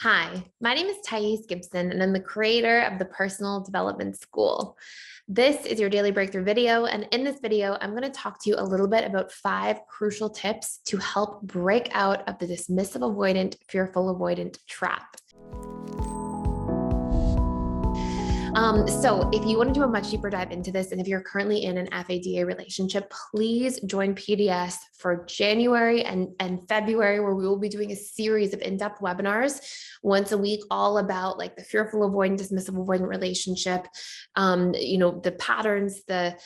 Hi, my name is Thais Gibson, and I'm the creator of the Personal Development School. This is your daily breakthrough video. And in this video, I'm going to talk to you a little bit about 5 crucial tips to help break out of the dismissive avoidant, fearful avoidant trap. So if you want to do a much deeper dive into this, and if you're currently in an FADA relationship, please join PDS for January and February, where we will be doing a series of in-depth webinars once a week, all about like the fearful avoidant, dismissive avoidant relationship, the patterns, the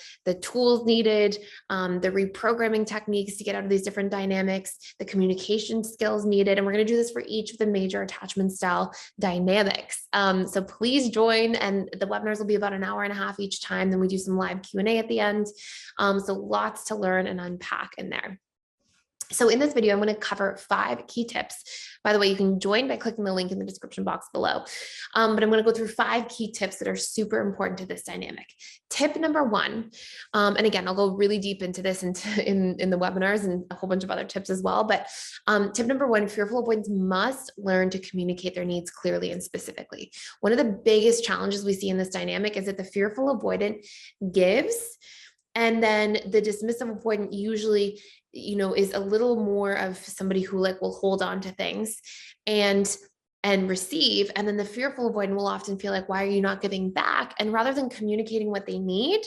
tools needed, the reprogramming techniques to get out of these different dynamics, the communication skills needed. And we're going to do this for each of the major attachment style dynamics. So please join, and the webinars will be about an hour and a half each time. Then we do some live Q&A at the end. So lots to learn and unpack in there. So in this video, I'm going to cover 5 key tips. By the way, you can join by clicking the link in the description box below. But I'm going to go through 5 key tips that are super important to this dynamic. Tip number 1, and again, I'll go really deep into this in the webinars and a whole bunch of other tips as well. But tip number 1, fearful avoidants must learn to communicate their needs clearly and specifically. One of the biggest challenges we see in this dynamic is that the fearful avoidant gives, and then the dismissive avoidant usually is a little more of somebody who will hold on to things and receive. And then the fearful avoidant will often feel like, why are you not giving back? And rather than communicating what they need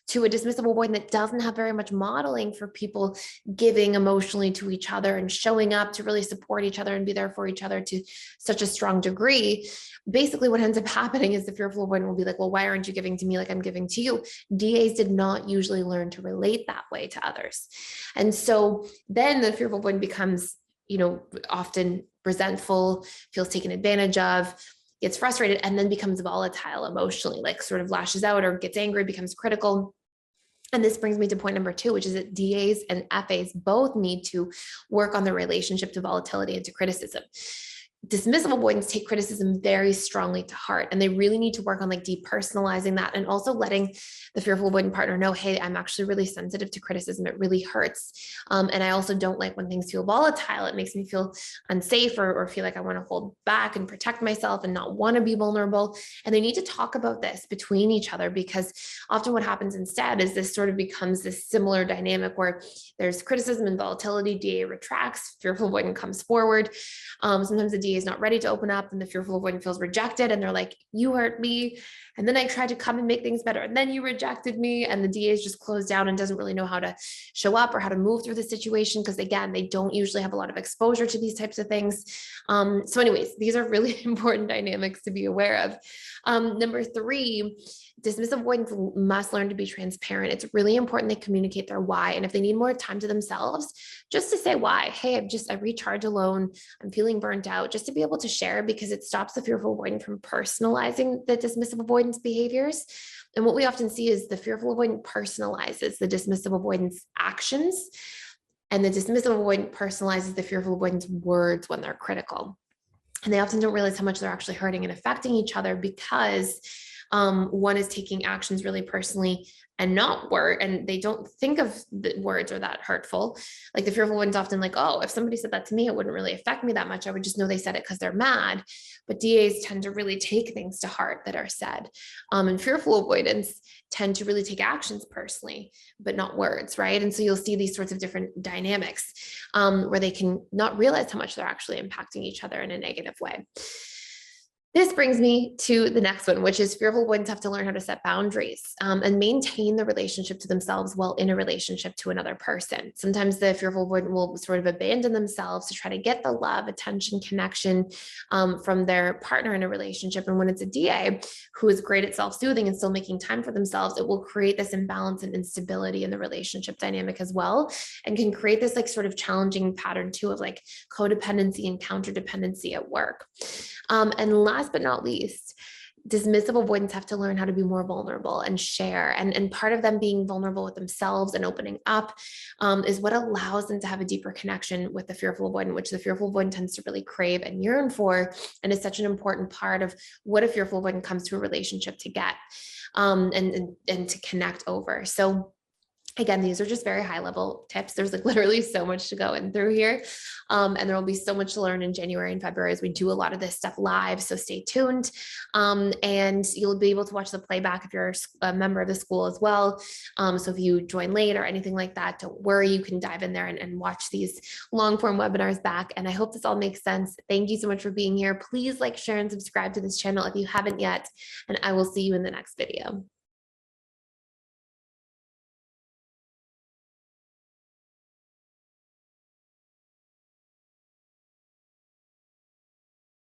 to a dismissive avoidant that doesn't have very much modeling for people giving emotionally to each other and showing up to really support each other and be there for each other to such a strong degree, basically what ends up happening is the fearful avoidant will be like, well, why aren't you giving to me like I'm giving to you? DAs did not usually learn to relate that way to others. And so then the fearful avoidant becomes, often resentful, feels taken advantage of, gets frustrated, and then becomes volatile emotionally, like sort of lashes out or gets angry, becomes critical. And this brings me to point number 2, which is that DAs and FAs both need to work on their relationship to volatility and to criticism. Dismissive avoidants take criticism very strongly to heart, and they really need to work on depersonalizing that, and also letting the fearful avoidant partner know, hey, I'm actually really sensitive to criticism. It really hurts. And I also don't like when things feel volatile. It makes me feel unsafe or feel like I want to hold back and protect myself and not want to be vulnerable. And they need to talk about this between each other, because often what happens instead is this sort of becomes this similar dynamic where there's criticism and volatility, DA retracts, fearful avoidant comes forward. Sometimes the DA is not ready to open up, and the fearful avoidant feels rejected, and they're like, you hurt me, and then I tried to come and make things better, and then you rejected me, and the DA is just closed down and doesn't really know how to show up or how to move through the situation, because again, they don't usually have a lot of exposure to these types of things. So anyways, these are really important dynamics to be aware of. Number 3, dismissive avoidants must learn to be transparent. It's really important they communicate their why. And if they need more time to themselves, just to say why. Hey, I recharge alone. I'm feeling burnt out, just to be able to share, because it stops the fearful avoidant from personalizing the dismissive avoidance behaviors. And what we often see is the fearful avoidant personalizes the dismissive avoidance actions, and the dismissive avoidant personalizes the fearful avoidance words when they're critical. And they often don't realize how much they're actually hurting and affecting each other, because one is taking actions really personally and they don't think of the words are that hurtful. Like the fearful one's often like, oh, if somebody said that to me, it wouldn't really affect me that much. I would just know they said it because they're mad. But DAs tend to really take things to heart that are said. And fearful avoidants tend to really take actions personally, but not words, right? And so you'll see these sorts of different dynamics where they can not realize how much they're actually impacting each other in a negative way. This brings me to the next one, which is fearful avoidants have to learn how to set boundaries and maintain the relationship to themselves while in a relationship to another person. Sometimes the fearful avoidant will sort of abandon themselves to try to get the love, attention, connection from their partner in a relationship. And when it's a DA who is great at self-soothing and still making time for themselves, it will create this imbalance and instability in the relationship dynamic as well, and can create this sort of challenging pattern too of codependency and counterdependency at work. And last but not least, dismissive avoidants have to learn how to be more vulnerable and share. And part of them being vulnerable with themselves and opening up is what allows them to have a deeper connection with the fearful avoidant, which the fearful avoidant tends to really crave and yearn for, and is such an important part of what a fearful avoidant comes to a relationship to get and to connect over. So Again, these are just very high level tips. There's like literally so much to go in through here. And there will be so much to learn in January and February as we do a lot of this stuff live. So stay tuned. And you'll be able to watch the playback if you're a member of the school as well. So if you join late or anything like that, don't worry, you can dive in there and watch these long form webinars back. And I hope this all makes sense. Thank you so much for being here. Please like, share, and subscribe to this channel if you haven't yet. And I will see you in the next video.